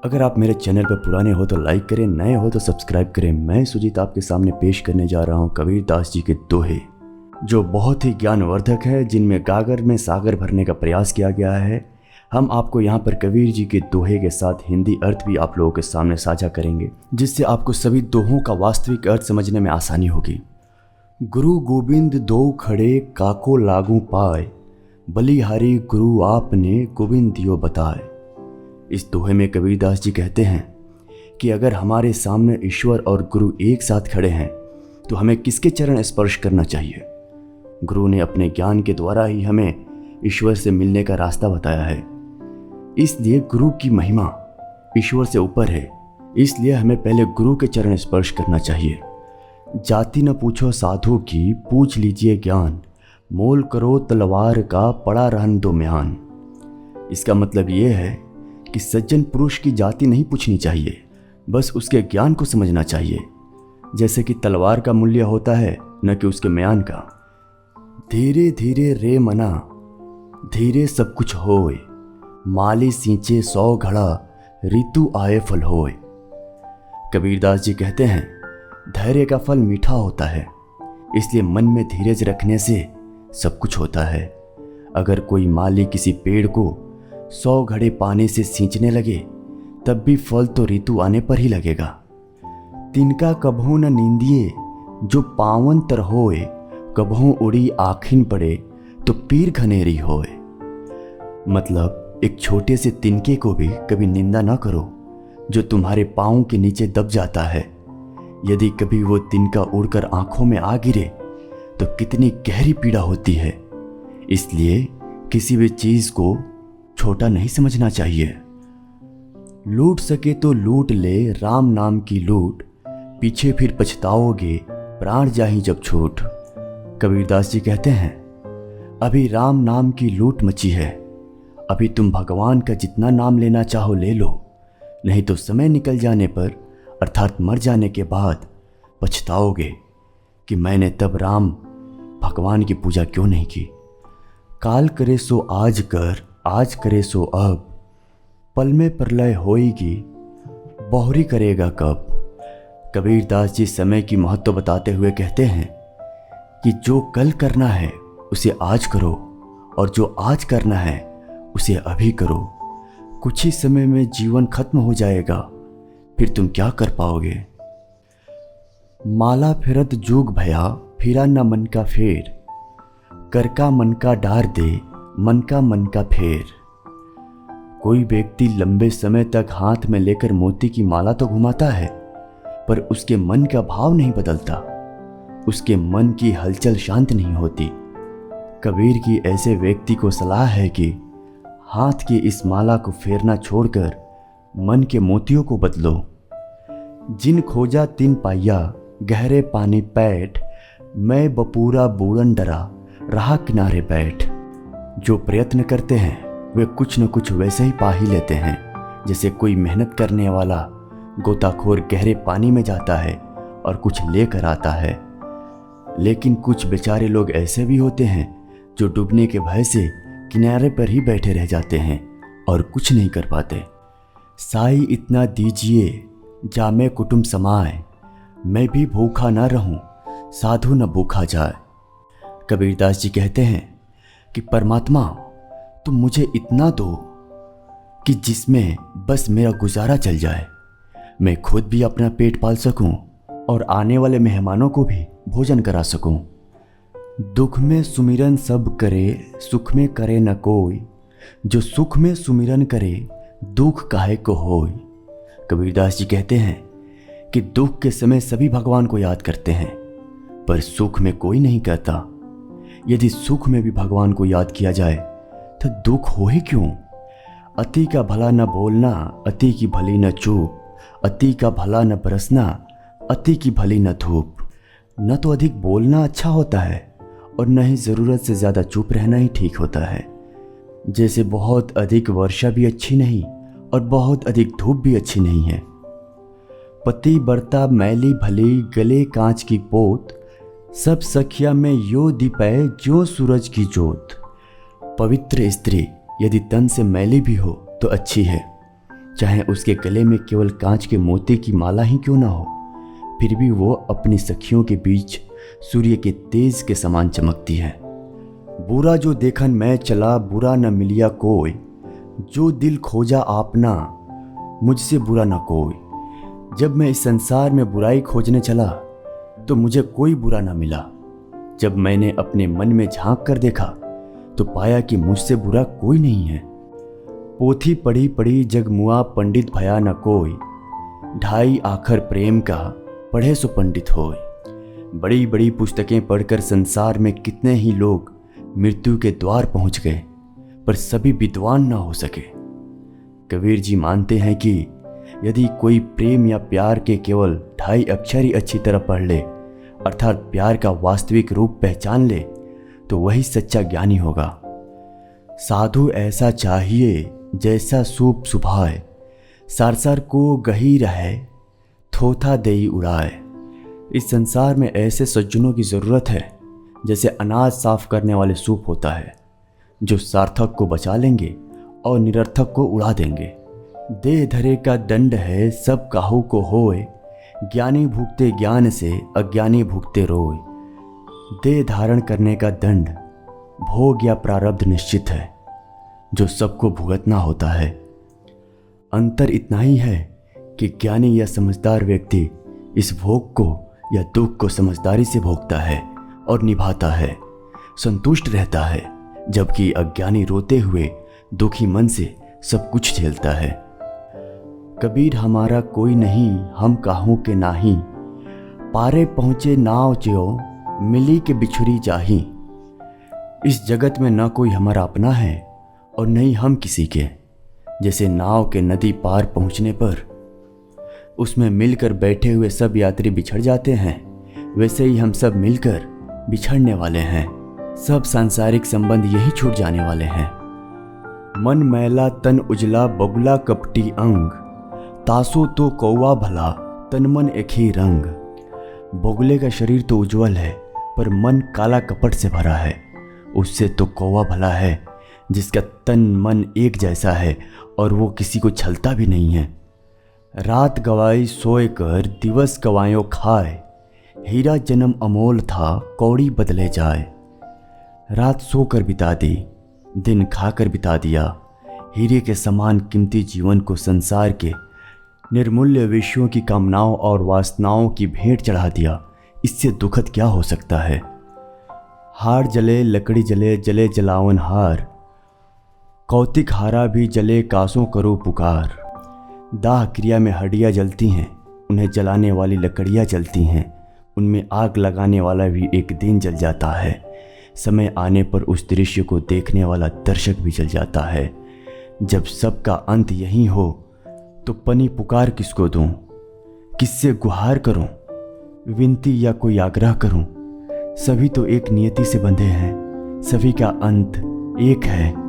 अगर आप मेरे चैनल पर पुराने हो तो लाइक करें, नए हो तो सब्सक्राइब करें। मैं सुजीत आपके सामने पेश करने जा रहा हूँ कबीर दास जी के दोहे, जो बहुत ही ज्ञानवर्धक है, जिनमें गागर में सागर भरने का प्रयास किया गया है। हम आपको यहाँ पर कबीर जी के दोहे के साथ हिंदी अर्थ भी आप लोगों के सामने साझा करेंगे, जिससे आपको सभी दोहों का वास्तविक अर्थ समझने में आसानी होगी। गुरु गोविंद दो खड़े काको लागू पाए, बलिहारी गुरु आपने गोविंद दियो बताए। इस दोहे में कबीर दास जी कहते हैं कि अगर हमारे सामने ईश्वर और गुरु एक साथ खड़े हैं तो हमें किसके चरण स्पर्श करना चाहिए। गुरु ने अपने ज्ञान के द्वारा ही हमें ईश्वर से मिलने का रास्ता बताया है, इसलिए गुरु की महिमा ईश्वर से ऊपर है। इसलिए हमें पहले गुरु के चरण स्पर्श करना चाहिए। जाति न पूछो साधु की, पूछ लीजिए ज्ञान, मोल करो तलवार का, पड़ा रहन दो म्यान। इसका मतलब ये है कि सज्जन पुरुष की जाति नहीं पूछनी चाहिए, बस उसके ज्ञान को समझना चाहिए। जैसे कि तलवार का मूल्य होता है, न कि उसके म्यान का। धीरे धीरे रे मना, धीरे सब कुछ होए, माली सींचे 100 घड़ा, ऋतु आए फल होए। कबीरदास जी कहते हैं, धैर्य का फल मीठा होता है, इसलिए मन में धीरज रखने से सब कुछ होता है। अगर कोई माली किसी पेड़ को 100 घड़े पानी से सींचने लगे, तब भी फल तो ऋतु आने पर ही लगेगा। तिनका कभू न नींदिए, जो पावन तर होए, कभू उड़ी आखिन पड़े, तो पीर घनेरी होए। मतलब एक छोटे से तिनके को भी कभी निंदा ना करो, जो तुम्हारे पाँव के नीचे दब जाता है। यदि कभी वो तिनका उड़कर आंखों में आ गिरे तो कितनी गहरी पीड़ा होती है। इसलिए किसी भी चीज को छोटा नहीं समझना चाहिए। लूट सके तो लूट ले, राम नाम की लूट, पीछे फिर पछताओगे, प्राण जाही जब छूट। कबीरदास जी कहते हैं, अभी राम नाम की लूट मची है। अभी तुम भगवान का जितना नाम लेना चाहो ले लो, नहीं तो समय निकल जाने पर, अर्थात मर जाने के बाद पछताओगे कि मैंने तब राम भगवान की पूजा क्यों नहीं की। काल करे सो आज कर, आज करे सो अब, पल में प्रलय होएगी, बहुरी करेगा कब। कबीरदास जी समय की महत्व बताते हुए कहते हैं कि जो कल करना है उसे आज करो, और जो आज करना है उसे अभी करो। कुछ ही समय में जीवन खत्म हो जाएगा, फिर तुम क्या कर पाओगे। माला फिरत जुग भया, फिरा न मन का फेर, कर का मन का डार दे, मन का फेर। कोई व्यक्ति लंबे समय तक हाथ में लेकर मोती की माला तो घुमाता है, पर उसके मन का भाव नहीं बदलता, उसके मन की हलचल शांत नहीं होती। कबीर की ऐसे व्यक्ति को सलाह है कि हाथ की इस माला को फेरना छोड़कर मन के मोतियों को बदलो। जिन खोजा तिन पाया, गहरे पानी पैठ, मैं बपूरा बूढ़न डरा, रहा किनारे बैठ। जो प्रयत्न करते हैं वे कुछ न कुछ वैसे ही पा ही लेते हैं, जैसे कोई मेहनत करने वाला गोताखोर गहरे पानी में जाता है और कुछ लेकर आता है। लेकिन कुछ बेचारे लोग ऐसे भी होते हैं जो डूबने के भय से किनारे पर ही बैठे रह जाते हैं और कुछ नहीं कर पाते। साई इतना दीजिए, जामे कुटुंब समाए, मैं भी भूखा ना रहूं, साधु न भूखा जाए। कबीरदास जी कहते हैं कि परमात्मा तुम मुझे इतना दो कि जिसमें बस मेरा गुजारा चल जाए, मैं खुद भी अपना पेट पाल सकूं और आने वाले मेहमानों को भी भोजन करा सकूं। दुख में सुमिरन सब करे, सुख में करे न कोई, जो सुख में सुमिरन करे, दुख काहे को होय। कबीरदास जी कहते हैं कि दुख के समय सभी भगवान को याद करते हैं, पर सुख में कोई नहीं कहता। यदि सुख में भी भगवान को याद किया जाए तो दुख हो ही क्यों। अति का भला न बोलना, अति की भली न चूप, अति का भला न बरसना, अति की भली न धूप। न तो अधिक बोलना अच्छा होता है और न ही ज़रूरत से ज़्यादा चुप रहना ही ठीक होता है। जैसे बहुत अधिक वर्षा भी अच्छी नहीं और बहुत अधिक धूप भी अच्छी नहीं है। पति बरता मैली भली, गले कांच की पोत, सब सखिया में यो दीपै ज्यों सूरज की जोत। पवित्र स्त्री यदि तन से मैली भी हो तो अच्छी है, चाहे उसके गले में केवल कांच के मोती की माला ही क्यों ना हो, फिर भी वो अपनी सखियों के बीच सूर्य के तेज के समान चमकती है। बुरा जो देखन मैं चला, बुरा न मिलिया कोई, जो दिल खोजा आपना, मुझसे बुरा न कोई। जब मैं इस संसार में बुराई खोजने चला तो मुझे कोई बुरा न मिला। जब मैंने अपने मन में झांक कर देखा तो पाया कि मुझसे बुरा कोई नहीं है। पोथी पढ़ी पढ़ी जग मुआ, पंडित भया न कोई, ढाई आखर प्रेम का, पढ़े सो पंडित होय। बड़ी बड़ी पुस्तकें पढ़कर संसार में कितने ही लोग मृत्यु के द्वार पहुंच गए, पर सभी विद्वान ना हो सके। कबीर जी मानते हैं कि यदि कोई प्रेम या प्यार के केवल 2.5 अक्षर ही अच्छी तरह पढ़ ले, अर्थात प्यार का वास्तविक रूप पहचान ले, तो वही सच्चा ज्ञानी होगा। साधु ऐसा चाहिए जैसा सूप सुभाए, सारसार को गही रहे, थोथा देई उड़ाए। इस संसार में ऐसे सज्जनों की ज़रूरत है जैसे अनाज साफ करने वाले सूप होता है, जो सार्थक को बचा लेंगे और निरर्थक को उड़ा देंगे। दे धरे का दंड है सब काहू को होए, ज्ञानी भुगते ज्ञान से अज्ञानी भुगते रोए। दे धारण करने का दंड भोग या प्रारब्ध निश्चित है, जो सबको भुगतना होता है। अंतर इतना ही है कि ज्ञानी या समझदार व्यक्ति इस भोग को या दुख को समझदारी से भोगता है और निभाता है, संतुष्ट रहता है, जबकि अज्ञानी रोते हुए दुखी मन से सब कुछ झेलता है। कबीर हमारा कोई नहीं, हम काहू के नाही, पारे पहुँचे नाव ज्यो, मिली के बिछुरी जाही। इस जगत में ना कोई हमारा अपना है और नहीं हम किसी के। जैसे नाव के नदी पार पहुँचने पर उसमें मिलकर बैठे हुए सब यात्री बिछड़ जाते हैं, वैसे ही हम सब मिलकर बिछड़ने वाले हैं। सब सांसारिक संबंध यही छूट जाने वाले हैं। मन मैला तन उजला, बगुला कपटी अंग, तासो तो कौवा भला, तन मन एक ही रंग। बगुले का शरीर तो उज्जवल है, पर मन काला कपट से भरा है। उससे तो कौवा भला है, जिसका तन मन एक जैसा है और वो किसी को छलता भी नहीं है। रात गवाई सोए कर, दिवस गवायों खाए, हीरा जन्म अमोल था, कौड़ी बदले जाए। रात सोकर बिता दी, दिन खाकर बिता दिया। हीरे के समान कीमती जीवन को संसार के निर्मूल्य विषयों की कामनाओं और वासनाओं की भेंट चढ़ा दिया। इससे दुखद क्या हो सकता है। हार जले लकड़ी जले, जले जलावन हार, कौतिक हारा भी जले, कासों करो पुकार। दाह क्रिया में हड्डियाँ जलती हैं, उन्हें जलाने वाली लकड़ियाँ जलती हैं। उनमें आग लगाने वाला भी एक दिन जल जाता है। समय आने पर उस दृश्य को देखने वाला दर्शक भी जल जाता है। जब सबका अंत यही हो तो पनी पुकार किसको दूं, किससे गुहार करूं, विनती या कोई आग्रह करूं। सभी तो एक नियति से बंधे हैं, सभी का अंत एक है।